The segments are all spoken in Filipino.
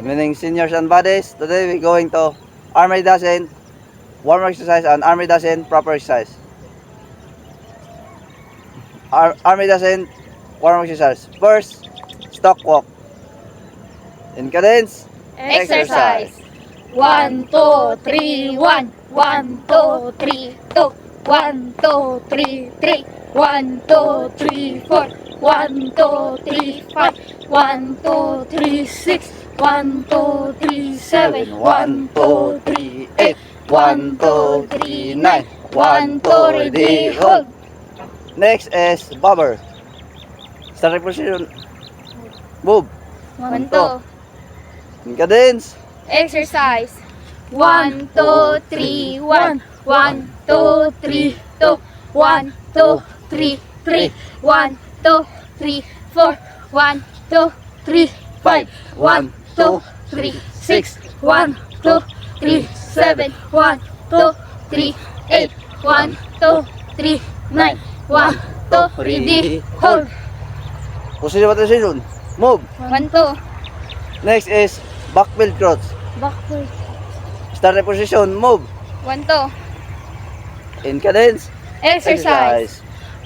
Meaning seniors and buddies. Today we're going to army dozen, warm exercise and army dozen proper exercise. Army dozen, warm exercise. First, stock walk. In cadence, Exercise. 1, 2, 3, 1. 1, 2, 3, 2. 1, 2, 3, 3. 1, 2, 3, 4. 1, 2, 3, 5. 1, 2, 3, 6. 1, 2, 3, 7. 1, 2, 3, 8. 1, 2, 3, 9. 1, 2, ready, hold. Next is bobber. Starting position. Move. 1, 2. In cadence, Exercise. 1, 2, 3, 1. 1, 2, 3, 2. 1, 2, 3, 3. 1, 2, 3, 4. 1, 2, 3, 5. 1, 2, 3, 6. 1, 2, 3, 7. 1, 2, 3, 8. 1, 2, 3, 9. 1, 2, ready, hold. position. Move. 1, 2. Next is backfield crouch. Backward. Starting position. Move. 1, 2. In cadence, Exercise.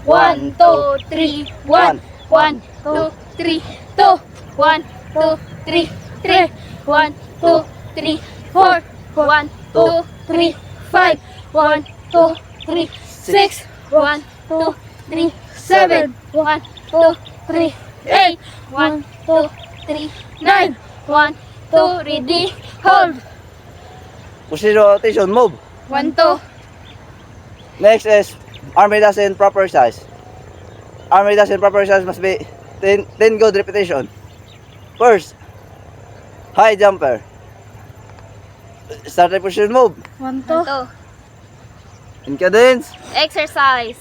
1, 2, 3, 1. 1, 2, 3, 2. 1, 2, 3, 3. 1, 2, 3, 4. 1, 2, 3, 5. 1, 2, 3, 6. 1, 2, 3, 7. 1, 2, 3, 8. 1, 2, 3, 9. 1, 2, ready, hold. position. Move. 1, 2. Next is army dozen proper size. Army dozen proper size must be 10 good repetition. First, high jumper. Starting position. Move. 1, 2. In cadence, Exercise.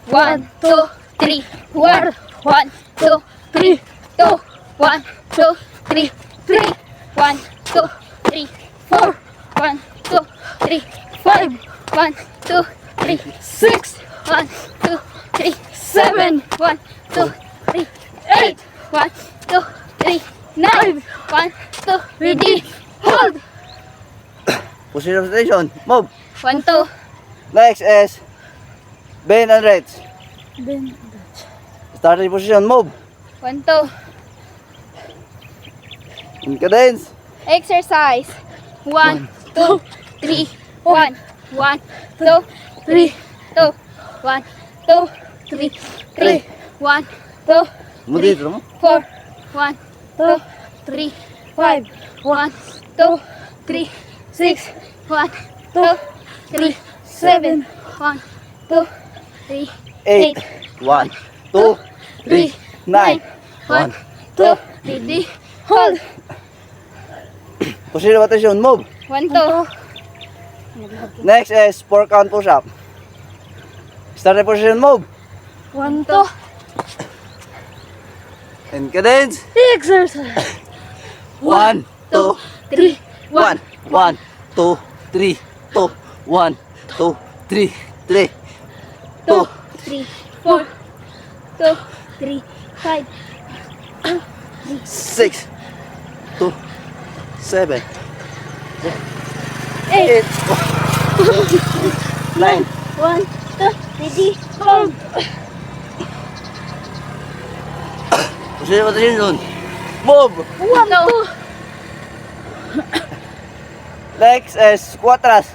1, 2, 3, 1. 1, 2, 3, 2. 1, 2, 3, 3. 1, 2, 3, 4. 1, 2, 3, 5. 1, 2, 3, 6. 1, 2, 3, 7. 1, 2, 3, 8. 1, 2, 3, 9. 1, 2, ready, hold. position. Move. 1, 2. Next is bend and reach. Starting position. Move. 1, 2. In cadence, Exercise. 1, 2, 3, 1. 1, 2, 3, 2. 1, 2, 3, 3. 1, 2, mo dito mo. 4. 1, 2, 3, 5. 1, 2, 3, 6. 1, 2, 3, 7. 1, 2, 3, 8, 1, 2, 3, 9, 1, 2, ready, hold. position. Move. 1, 2. Next is 4 count push up. Starting position. Move. 1, 2. In cadence, Exercise. 1, 2, 3, 1, 1, 2, 3, 2, 1, 2, 3, 3, 2, 3, 4. 2, 3, 5. 6, 2, 7, 8. 8, 9, 1, 2, ready, hold. position. Move. 1, 2. Next is squat thrust.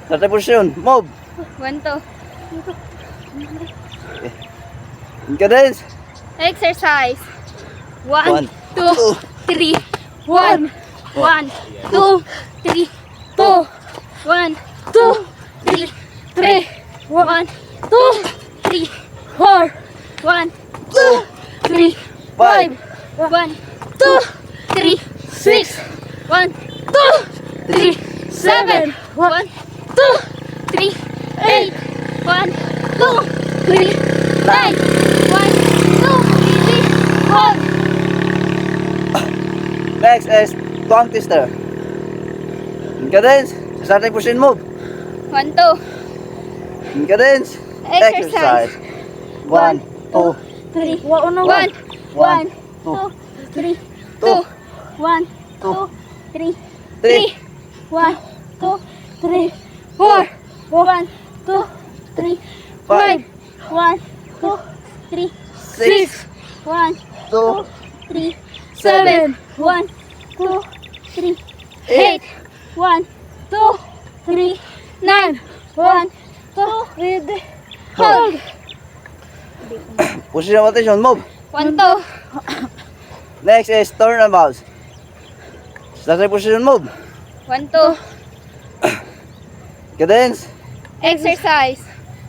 Starting position. Move. 1, 2. In cadence, Exercise. 1, 1, 2, 3, 1. 1, 2, 3, 2. 1, 2, 3, 3. 1, 2, 3, 4. 1, 2, 3, 5. 1, 2, 3, 6. 1, 2, 3, 7. 1, 2, 3, 8. 1, 2, 3, 9. 1, 2, ready, hold. next is tongue twister. In cadence, starting position. Move. 1, 2. In cadence, Exercise. 1, 2, 3, 1, 1, 2, 3, 2, 1, two, three, 3, 1, 2, 3, 4, 1, 2, 3, 5, 1, 2, 3, 6, 1, 2, 3, 7, 1, 2, 3, 8, 1, 2, 3, 9, 1, 2, ready, hold. Position rotation, move. 1, 2, Next is turn and bounce. Starting position, move. 1, 2, Cadence. exercise.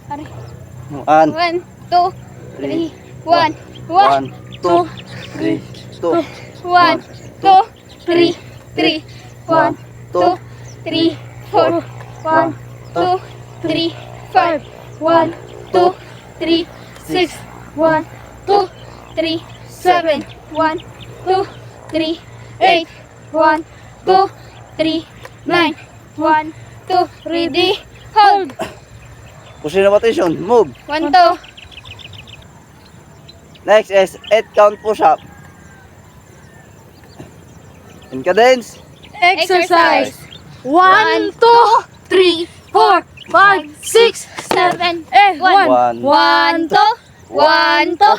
1, 1, 2, 3, 1, 1, 2, 3, 2, 1, 2, 3, 3, 1, 2, 3, 4, 1, 2, 3, 5, 1, 2, 3, 6, 1, 2, 3, 7, 1, 2, 3, 8, 1, 2, 3, 9, 1, 2, ready, hold. Position rotation, move. 1, 2, Next is 8 count push-up. In cadence. exercise. 1, 2, 3, 4, 5, 6, 7, 8, 1, 1, 2, 1, 2,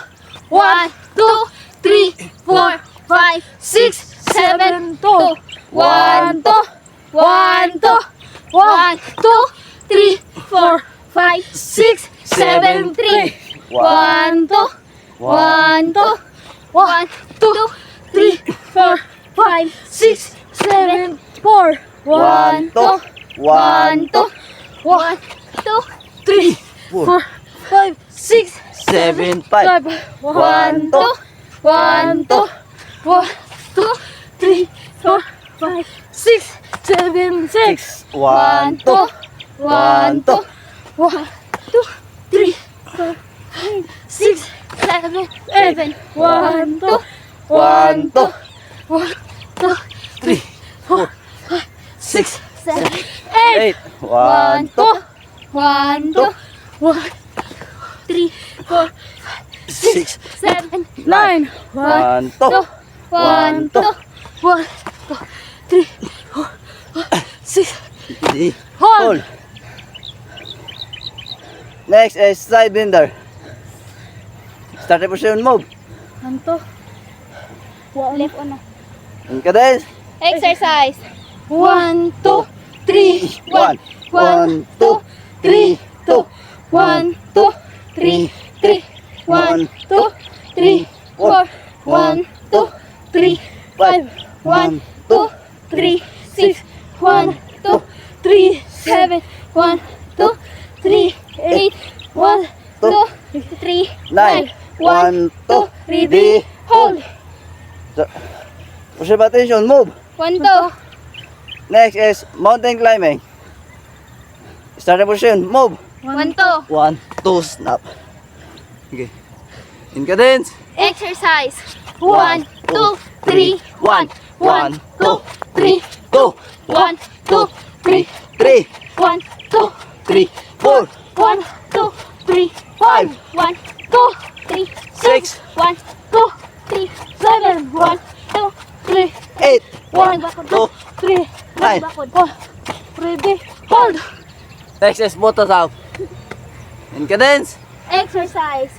1, 2, 3, 4, 5, 6, 7, 2, 1, 2, 1, 2, 1, 2, 3, 4, 5, 6, 7, 3, 1, 2, 1, 2, 1, 2, 3, 4, 5, 6, 7, 4, 1, 2, 1, 2, 1, 2, 3, 4, 5, 6, 7, 5. 1, 2, 1, 2, 1, 2, 3, 4, 5, 6, 7, 6, 6. 1, 2, 1, 2, 1, 2, 3, 4, 5, 6, 7, 8, 1, 2, 1, 2, 1, 2, 3, 4, 6, 7, 8. 1, 2, 1, 2, 1, 3, 4, 6, 7, 9, 1, 2, 1, 2, 1, 2, 3, 4, 6, 3. hold. Hold. Next is side bender. Starting position, move. 1, 2, left on na. In cadence. Exercise. 1, 2, 3, 1, 1, 2, 3, 2, 1, 2, 3, 3, 1, 2, 3, 4, 1, 2, 3, 5, 1, 2, 3, 6, 1, 2, 3, 7, 1, 2, 3, 8, 1, 2, 3, 9, 1, 2, ready, hold. Position rotation, move. 1, 2, Next is mountain climbing. Starting position, move. 1, 2, 1, 2, snap. Okay. In cadence. exercise. 1, 2, 3, 1, 1, 2, 3, 2, 1, 2, 3, 3, 1, 2, 3, 4, 1, 2, 3, 5, 1, 2, 3, 6, 1, 2, 3, 7, 1, 2, 3, 8, 1, 2, 3, 9. ready, hold. Next is motor up. In cadence. exercise.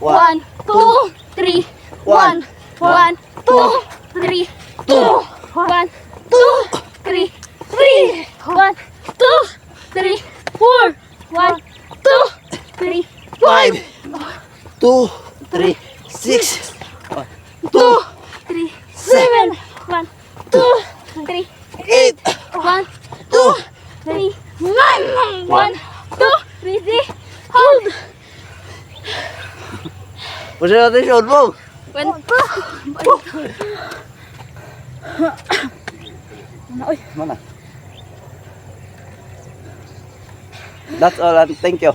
1, 2, 3, 1, 1, 2, 3, 2, 1, 2, 3, 3, 1, 2, 3, 4, 1, 2, 3, 5, 2, 3, 6, 2, 3, 7, 1, 2, 3, 8, 1, 2, 3, 9, 1, 2, ready, hold. position rotation, move. 1, Mana? That's all and thank you.